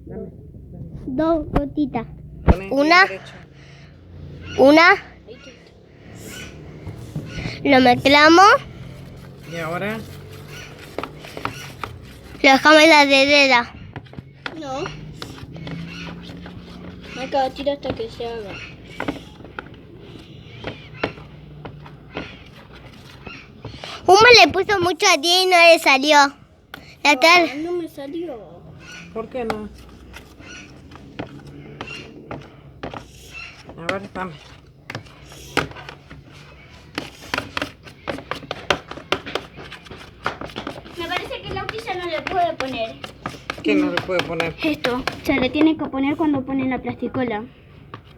Dame. Dos gotitas. Poné Una. bien derecho. Una. Lo mezclamos. Y ahora, Lo dejamos en la dedera. No. Hay que batir hasta que se haga. Uma le puso mucho a ti y no le salió. La tal. No me salió. ¿por qué no? A ver, dame. Me parece que la ya no le puede poner. ¿Qué no le puede poner? Esto, se le tiene que poner cuando pone la plasticola.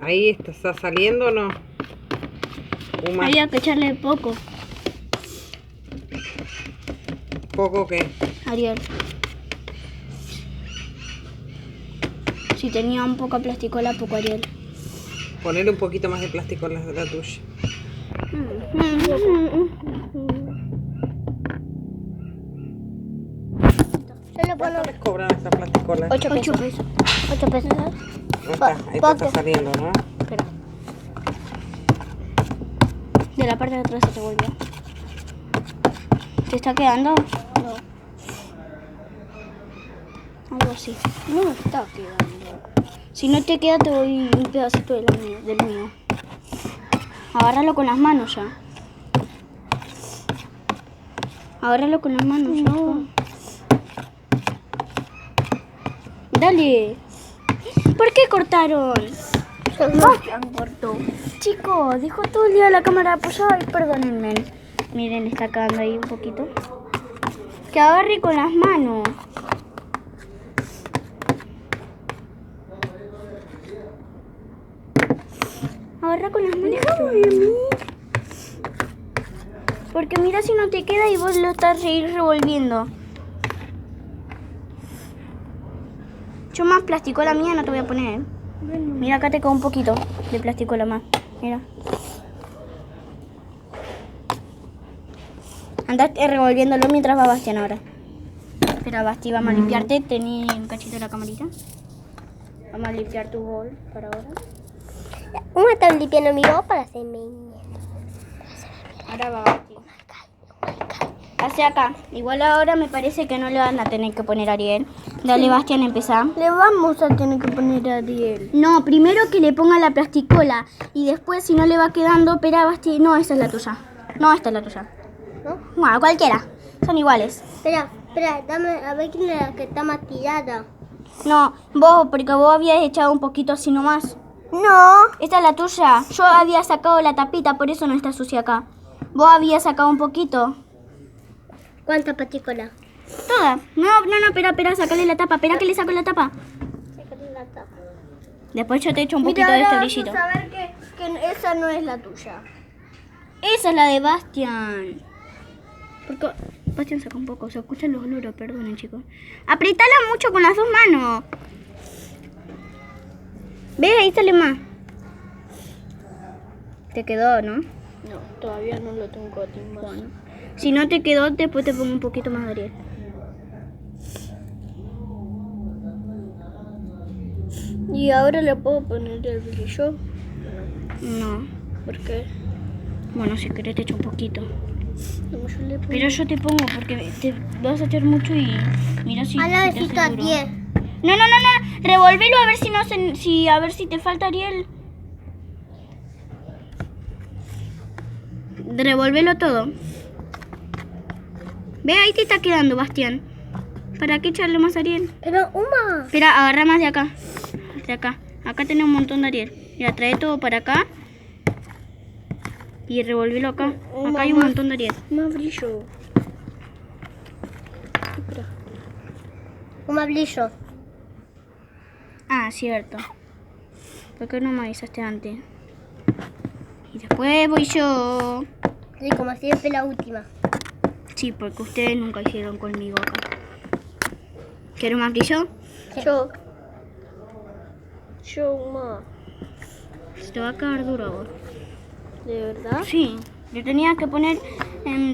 Ahí está saliendo o no. Uma, Había que echarle poco, poco que. Ariel. Si tenía un poco plasticola, poco Ariel. Ponerle un poquito más de plástico a la tuya. Solo ¿Cuánto les cobran esas plasticolas? 8 pesos. 8 pesos. Ahí está, ahí te está poco. saliendo, ¿no? Espera. De la parte de atrás se volvió. ¿Te está quedando? No. Algo así. No me está quedando. Si no te queda, te doy un pedacito del mío. Agárralo con las manos ya. Agárralo con las manos. No. Dale. ¿Por qué cortaron? Cortó. Chicos, dejó todo el día la cámara apoyada y perdónenme. Miren, está quedando ahí un poquito. Que agarre con las manos. Agarra con las manos. Porque mira si no te queda y vos lo estás revolviendo. Yo más plasticola mía no te voy a poner. Mira, acá te queda un poquito de plasticola más. Mira. Andá revolviéndolo mientras va Bastián ahora. Espera, Basti, vamos a limpiarte. Tení un cachito de la camarita. Vamos a limpiar tu bol para ahora. Uma está limpiando mi voz para hacerme. Ahora va Basti. Hacia acá. Igual ahora me parece que no le van a tener que poner a Ariel. Dale, Bastián, empezá. Le vamos a tener que poner a Ariel. No, primero que le ponga la plasticola. Y después, si no le va quedando, espera, Basti. No, esta es la tuya. No, esta es la tuya. ¿No? Bueno, cualquiera. Son iguales. Espera, dame a ver quién es la que está más tirada. No, vos, porque vos habías echado un poquito así nomás. No. Esta es la tuya. Yo había sacado la tapita, por eso no está sucia acá. Vos habías sacado un poquito. ¿Cuánta paticola? Toda. No, espera, sacale la tapa. Espera que le saco la tapa. Sácale la tapa. Después yo te echo un poquito de este brillito. Vas a saber que esa no es la tuya. Esa es la de Bastián. Porque Bastián saca un poco, se escuchan los olores, perdonen chicos. Apretala mucho con las dos manos. ¿Ves? Ahí sale más. Te quedó, ¿no? No, todavía no lo tengo timbado. Bueno. Si no te quedó, después te pongo un poquito más de Ariel. ¿Y ahora le puedo poner el brillo? No. ¿Por qué? Bueno, si querés te echo un poquito. No, yo le pongo. Pero yo te pongo porque te vas a echar mucho y mira si, A la si te necesito hace duro. 10. No. Revolvelo a ver si no a ver si te falta Ariel. Revolvelo todo. Ve, ahí te está quedando, Bastián. ¿Para qué echarle más Ariel? Pero, Uma. Espera, agarra más de acá. De acá. Acá tenés un montón de Ariel. Mira, trae todo para acá. Y revolvelo acá. Acá hay un montón de Ariel. Más brillo. Espera. Uma brillo. Ah, cierto. ¿Por qué no me avisaste antes? Y después voy yo. Sí, como siempre la última. Sí, porque ustedes nunca hicieron conmigo acá. ¿Quiero más brillo? Yo, Uma. Se te va a quedar duro a vos. ¿De verdad? Sí. Le tenía que poner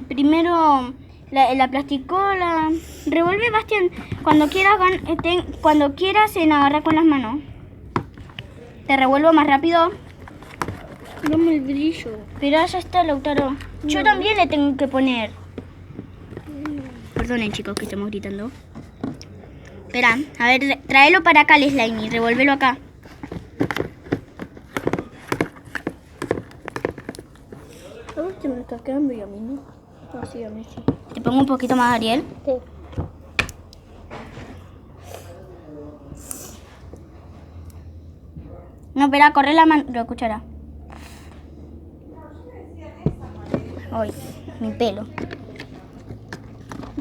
primero La plasticola. Revuelve, Bastián. Cuando quieras en agarrar con las manos. Te revuelvo más rápido. Dame el brillo. Pero ya está, Lautaro. Yo también le tengo que poner. Perdonen, chicos, que estamos gritando. Espera, a ver, tráelo para acá el slime y revuélvelo acá. A ver si me está quedando y a mí no. Así, a mí sí. Te pongo un poquito más, Ariel. Sí. No, espera, corre la cuchara. Ay, mi pelo.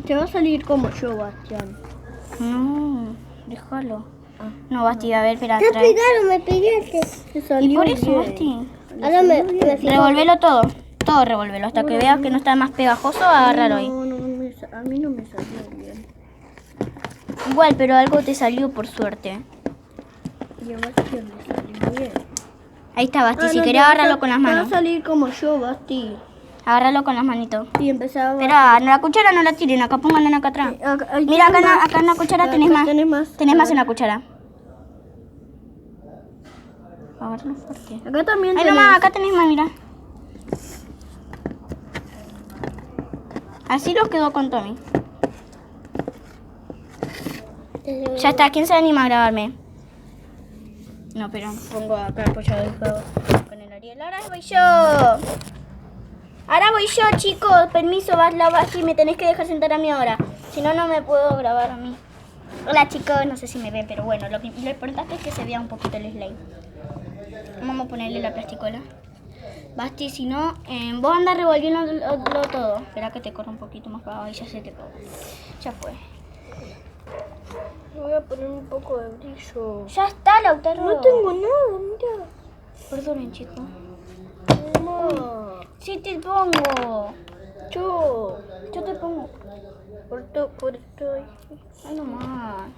Te va a salir como yo, Bastián. No, déjalo. No, Basti, a ver, espera, Te trae. pegaron, me pegaste. Y salió por eso, bien. Basti. Ahora me fijo. Revolvelo todo. Todo revolvelo. Hasta que veas que no está más pegajoso, agárralo ahí. No, a mí no me salió bien. Igual, pero algo te salió por suerte. Y a Bastián me salió bien. Ahí está, Basti. Si no, querés, te va a agárralo con las Te va manos. a salir como yo, Basti. Agárralo con las manitos. Y empezaba. Espera, no, la cuchara no la tiren. Acá pónganla acá atrás. Mira, acá en la cuchara tenés más. Tenés más. Tenés más en la cuchara. Agárralo fuerte. Acá también Ahí tenés. nomás, acá tenés más, mira. Así los quedó con Tommy. Ya está, ¿quién se anima a grabarme? No, pero pongo acá apoyado el juego con el Ariel. Ahora voy yo. Ahora voy yo, chicos. Permiso, Basti, me tenés que dejar sentar a mí ahora. Si no, no me puedo grabar a mí. Hola, chicos, no sé si me ven, pero bueno, lo importante es que se vea un poquito el slime. Vamos a ponerle la plasticola. Basti, si no, vos andás revolviendo todo. Espera que te corra un poquito más para abajo y ya se te pegó. Ya fue. Voy a poner un poco de brillo. Ya está, Lautaro. No tengo nada, mira. Perdonen, chicos. Mamá. Sí te pongo. Yo Yo te pongo. por esto. Ay, nomás.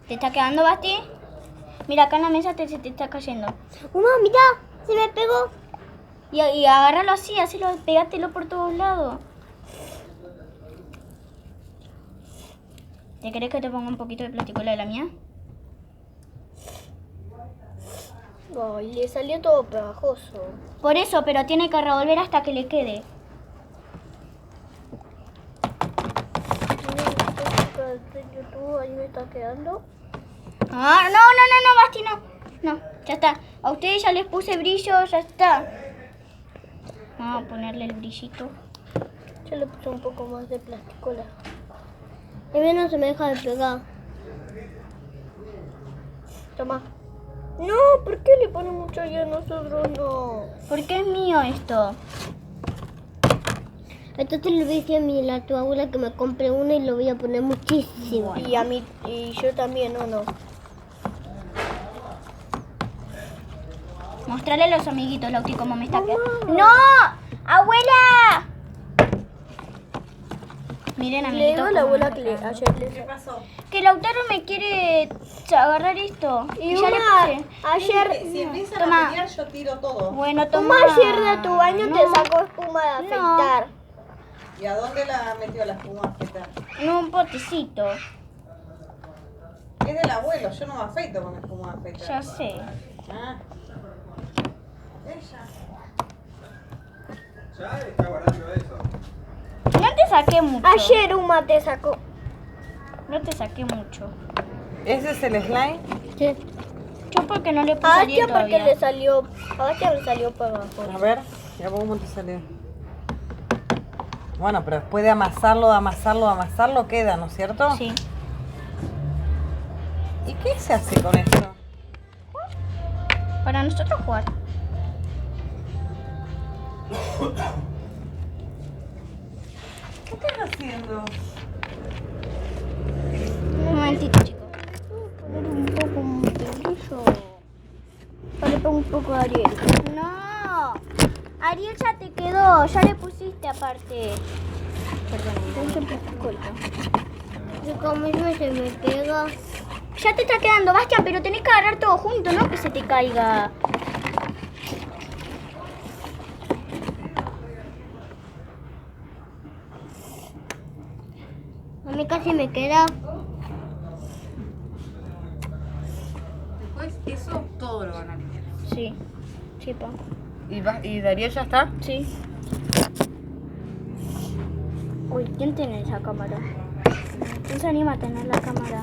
¿Te está quedando, Basti? Mira, acá en la mesa se te está cayendo. Mamá, mira, se me pegó. Y agárralo así, pegátelo por todos lados. ¿Te querés que te ponga un poquito de plasticola de la mía? Ay, le salió todo pegajoso. Por eso, pero tiene que revolver hasta que le quede. YouTube ahí me está quedando. Ah, no, Basti, no. No, ya está. A ustedes ya les puse brillo, ya está. Vamos a ponerle el brillito. Yo le puse un poco más de plasticola. A mí no se me deja de pegar. Toma. No, ¿por qué le ponen mucho y a nosotros no? ¿Por qué es mío esto? Entonces le voy a decir a la tu abuela que me compre uno y lo voy a poner muchísimo. Y a mí, y yo también, no. Mostrarle a los amiguitos, Lauti, cómo me está quedando. ¡No! ¡Abuela! Miren, Le amiguitos. digo a la cómo me abuela está que quedando. ayer le ¿Qué pasó? Que Lautaro me quiere agarrar esto. Y ya le puse. ayer, Si empiezan Toma. a pelear, yo tiro todo. Bueno, toma. ayer de tu baño No, te sacó espuma de No. afeitar. ¿Y a dónde la metió la espuma afeitar? No, un potecito. Es del abuelo, yo no me afeito con espuma afeitar. Ya sé. Ah. Ella. Ya está guardando eso. No te saqué mucho. Ayer Uma te sacó. No te saqué mucho. ¿Ese es el slime? Sí. Yo porque no le puse A Ariel Bastián porque todavía. le salió. A Bastián le salió pegajoso. A ver, ya cómo te salió. Bueno, pero después de amasarlo, queda, ¿no es cierto? Sí. ¿Y qué se hace con esto? Para nosotros jugar. ¿Qué estás haciendo? Un momentito, chicos. Poner un poco de brillo. Le pongo un poco de Ariel. No. Ariel ya te quedó. Ya le pusiste aparte. Perdón. Y como eso se me pega. Ya te está quedando, Bastián, pero tenés que agarrar todo junto, no que se te caiga. A mí casi me queda. Después eso todo lo van a limpiar. Sí. Sí, pa. ¿Y Darío ya está? Sí. Uy, ¿quién tiene esa cámara? ¿Quién se anima a tener la cámara?